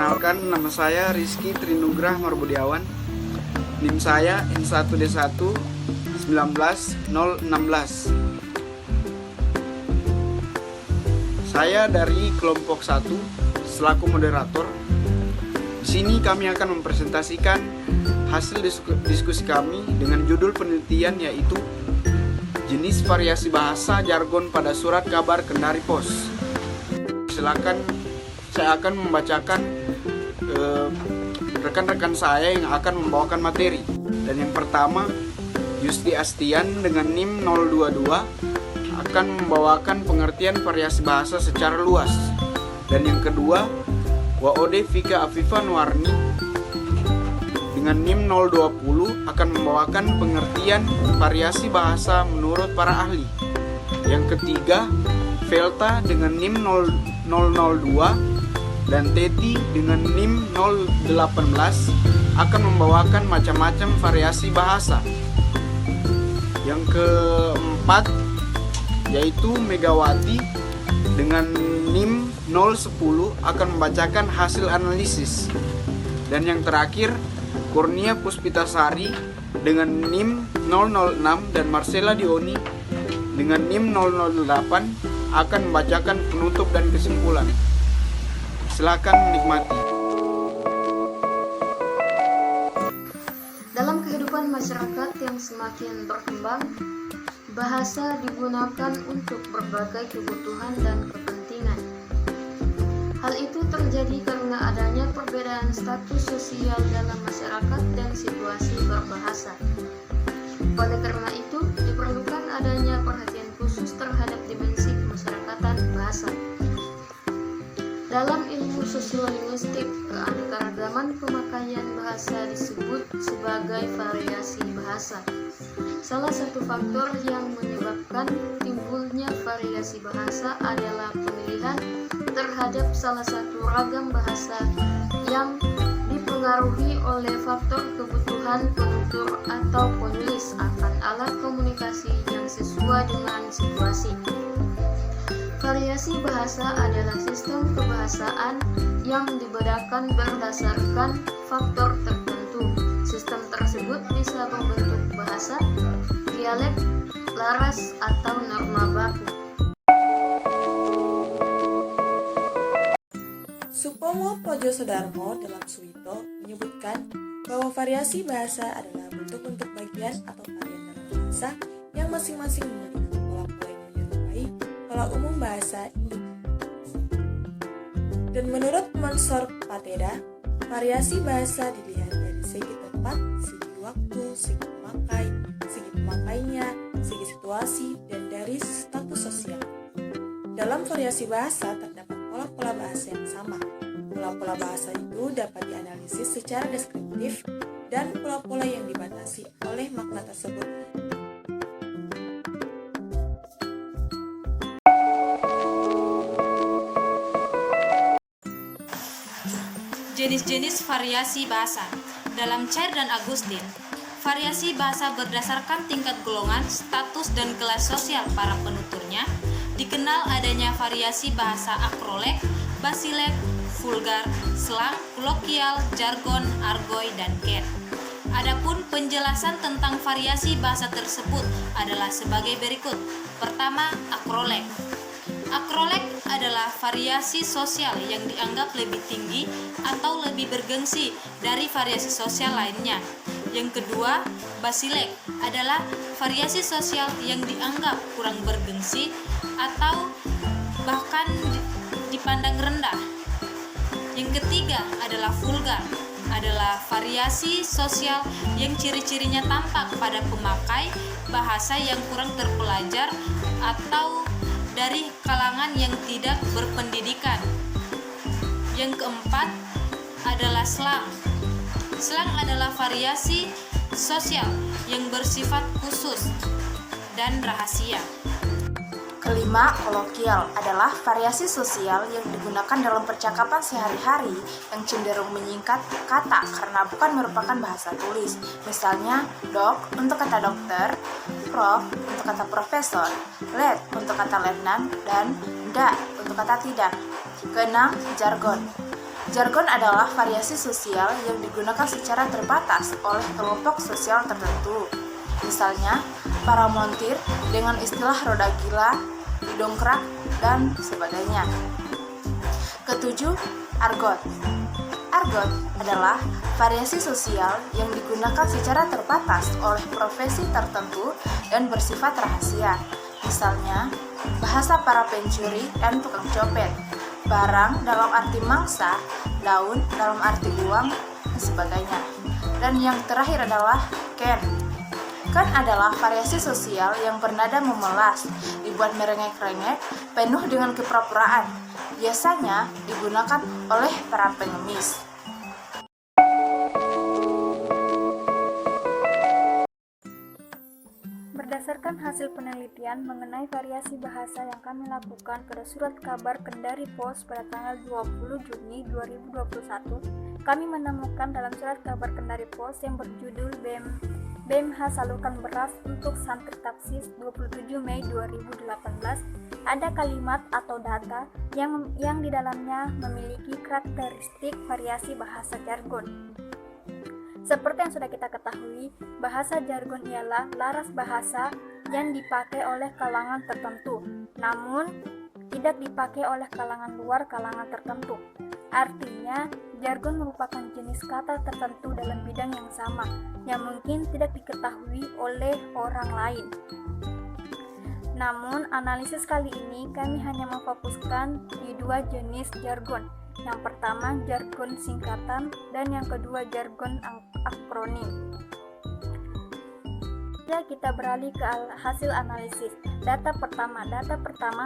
Perkenalkan, nama saya Rizky Trinugrah Marbudiawan. NIM saya N1D1 19016. Saya dari kelompok 1 selaku moderator. Di sini kami akan mempresentasikan hasil diskusi kami dengan judul penelitian, yaitu jenis variasi bahasa jargon pada surat kabar Kendari Pos. Silakan, saya akan membacakan rekan-rekan saya yang akan membawakan materi. Dan yang pertama, Yusti Astian dengan NIM 022 akan membawakan pengertian variasi bahasa secara luas. Dan yang kedua, Waode Vika Afifa Nuarni dengan NIM 020 akan membawakan pengertian variasi bahasa menurut para ahli. Yang ketiga, Velta dengan NIM 002 dan Teti dengan NIM 018 akan membawakan macam-macam variasi bahasa. Yang keempat, yaitu Megawati dengan NIM 010 akan membacakan hasil analisis. Dan yang terakhir, Kurnia Puspitasari dengan NIM 006 dan Marcella Dioni dengan NIM 008 akan membacakan penutup dan kesimpulan. Silakan menikmati. Dalam kehidupan masyarakat yang semakin berkembang, bahasa digunakan untuk berbagai kebutuhan dan kepentingan. Hal itu terjadi karena adanya perbedaan status sosial dalam masyarakat dan situasi berbahasa. Oleh karena itu, diperlukan adanya perhatian khusus terhadap dimensi kemasyarakatan bahasa. Dalam ilmu sosiolinguistik, keanekaragaman pemakaian bahasa disebut sebagai variasi bahasa. Salah satu faktor yang menyebabkan timbulnya variasi bahasa adalah pemilihan terhadap salah satu ragam bahasa yang dipengaruhi oleh faktor kebutuhan penutur atau penulis akan alat komunikasi yang sesuai dengan situasi. Variasi bahasa adalah sistem kebahasaan yang dibedakan berdasarkan faktor tertentu. Sistem tersebut bisa berbentuk bahasa, dialek, laras, atau norma baku. Supomo Pojo Sodarmo dalam Suwito menyebutkan bahwa variasi bahasa adalah bentuk-bentuk bagian atau varian dalam bahasa yang masing-masing memiliki pola-pola yang menyerupai pola umum bahasa induk. Dan menurut Monsor Pateda, variasi bahasa dilihat dari segi tempat, segi waktu, segi pemakai, segi pemakainya, segi situasi, dan dari status sosial. Dalam variasi bahasa terdapat pola-pola bahasa yang sama. Pola-pola bahasa itu dapat dianalisis secara deskriptif dan pola-pola yang dibatasi oleh makna tersebut. Jenis-jenis variasi bahasa. Dalam Chair dan Agustin, variasi bahasa berdasarkan tingkat golongan, status, dan kelas sosial para penuturnya. Dikenal adanya variasi bahasa akrolek, basilek, vulgar, slang, kolokial, jargon, argoi, dan ket. Adapun penjelasan tentang variasi bahasa tersebut adalah sebagai berikut. Pertama, akrolek. Akrolek adalah variasi sosial yang dianggap lebih tinggi atau lebih bergengsi dari variasi sosial lainnya. Yang kedua, basilek adalah variasi sosial yang dianggap kurang bergengsi atau bahkan dipandang rendah. Yang ketiga adalah vulgar, adalah variasi sosial yang ciri-cirinya tampak pada pemakai bahasa yang kurang terpelajar atau dari kalangan yang tidak berpendidikan. Yang keempat adalah slang. Slang adalah variasi sosial yang bersifat khusus dan rahasia. Kelima, kolokial adalah variasi sosial yang digunakan dalam percakapan sehari-hari yang cenderung menyingkat kata karena bukan merupakan bahasa tulis. Misalnya, dok untuk kata dokter, prof untuk kata profesor, let untuk kata letnan, dan da untuk kata tidak. Keenam, jargon. Jargon adalah variasi sosial yang digunakan secara terbatas oleh kelompok sosial tertentu. Misalnya, para montir dengan istilah roda gila, didongkrak, dan sebagainya. Ketujuh, argot. Argot adalah variasi sosial yang digunakan secara terbatas oleh profesi tertentu dan bersifat rahasia. Misalnya, bahasa para pencuri dan tukang copet, barang dalam arti mangsa, daun dalam arti uang, dan sebagainya. Dan yang terakhir adalah ken. Ken adalah variasi sosial yang bernada memelas, dibuat merengek-rengek, penuh dengan kepura-puraan. Biasanya digunakan oleh para pengemis. Berdasarkan hasil penelitian mengenai variasi bahasa yang kami lakukan pada surat kabar Kendari Pos pada tanggal 20 Juni 2021, kami menemukan dalam surat kabar Kendari Pos yang berjudul BMH Salurkan Beras untuk Santri Tapsis 27 Mei 2018 ada kalimat atau data yang di dalamnya memiliki karakteristik variasi bahasa jargon. Seperti yang sudah kita ketahui, bahasa jargon ialah laras bahasa yang dipakai oleh kalangan tertentu, namun tidak dipakai oleh kalangan luar kalangan tertentu. Artinya, jargon merupakan jenis kata tertentu dalam bidang yang sama, yang mungkin tidak diketahui oleh orang lain. Namun, analisis kali ini kami hanya memfokuskan di dua jenis jargon. Yang pertama, jargon singkatan, dan yang kedua, jargon akronim. Ya, kita beralih ke hasil analisis. Data pertama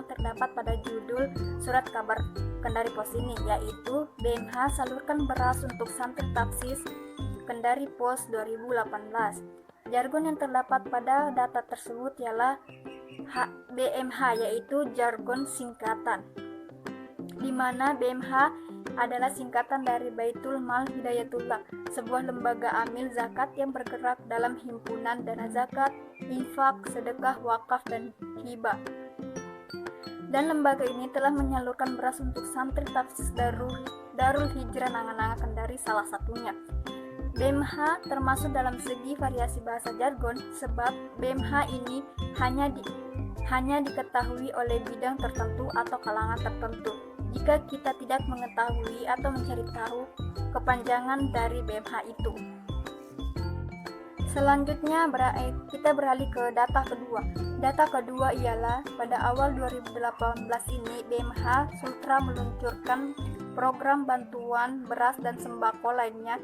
terdapat pada judul surat kabar Kendari Pos ini, yaitu BMH Salurkan Beras untuk Santri Tapsis Kendari Pos 2018. Jargon yang terdapat pada data tersebut ialah BMH, yaitu jargon singkatan, di mana BMH adalah singkatan dari Baitul Mal Hidayatullah, sebuah lembaga amil zakat yang bergerak dalam himpunan dana zakat, infak, sedekah, wakaf, dan hibah. Dan lembaga ini telah menyalurkan beras untuk santri Tapsis Darul Hijrah Nangan-Nangan Kendari salah satunya. BMH termasuk dalam segi variasi bahasa jargon sebab BMH ini hanya diketahui oleh bidang tertentu atau kalangan tertentu. Jika kita tidak mengetahui atau mencari tahu kepanjangan dari BMH itu. Selanjutnya kita beralih ke data kedua. Data kedua ialah pada awal 2018 ini BMH Sultra meluncurkan program bantuan beras dan sembako lainnya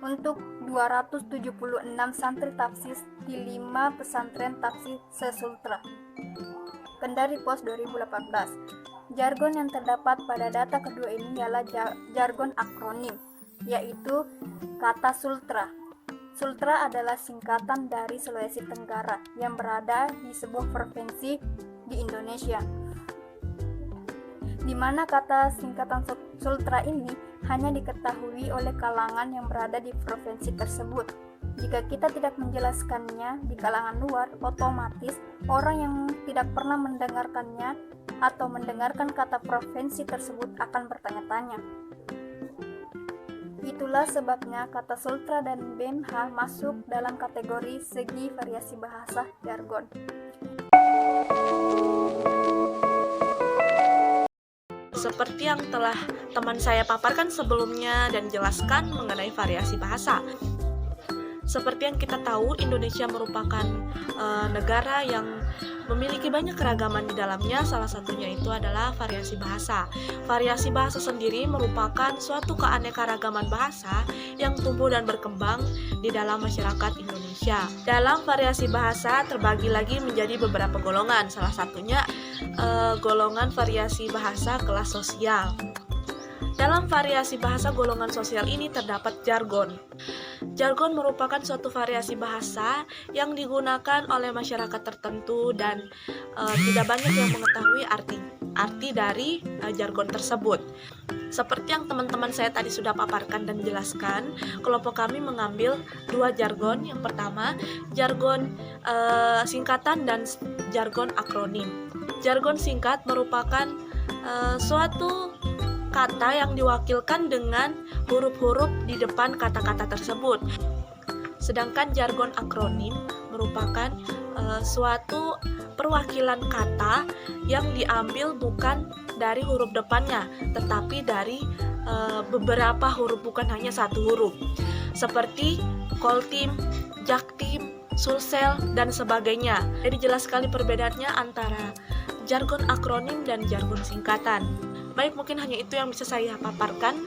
untuk 276 santri Tapsis di 5 pesantren Tapsis se-Sultra Kendari Pos 2018. Jargon yang terdapat pada data kedua ini ialah jargon akronim, yaitu kata Sultra. Sultra adalah singkatan dari Sulawesi Tenggara yang berada di sebuah provinsi di Indonesia, di mana kata singkatan Sultra ini hanya diketahui oleh kalangan yang berada di provinsi tersebut. Jika kita tidak menjelaskannya di kalangan luar, otomatis orang yang tidak pernah mendengarkannya atau mendengarkan kata provinsi tersebut akan bertanya-tanya. Itulah sebabnya kata Sultra dan BMH masuk dalam kategori segi variasi bahasa jargon. Seperti yang telah teman saya paparkan sebelumnya dan jelaskan mengenai variasi bahasa. Seperti yang kita tahu, Indonesia merupakan negara yang memiliki banyak keragaman di dalamnya, salah satunya itu adalah variasi bahasa. Variasi bahasa sendiri merupakan suatu keanekaragaman bahasa yang tumbuh dan berkembang di dalam masyarakat Indonesia. Dalam variasi bahasa terbagi lagi menjadi beberapa golongan, salah satunya golongan variasi bahasa kelas sosial. Dalam variasi bahasa golongan sosial ini terdapat jargon. Jargon merupakan suatu variasi bahasa yang digunakan oleh masyarakat tertentu dan tidak banyak yang mengetahui arti dari jargon tersebut. Seperti yang teman-teman saya tadi sudah paparkan dan jelaskan, kelompok kami mengambil dua jargon. Yang pertama, jargon singkatan dan jargon akronim. Jargon singkat merupakan suatu kata yang diwakilkan dengan huruf-huruf di depan kata-kata tersebut. Sedangkan jargon akronim merupakan suatu perwakilan kata yang diambil bukan dari huruf depannya, tetapi dari beberapa huruf, bukan hanya satu huruf. Seperti Koltim, Jaktim, Sulsel, dan sebagainya. Jadi jelas sekali perbedaannya antara jargon akronim dan jargon singkatan. Baik, mungkin hanya itu yang bisa saya paparkan.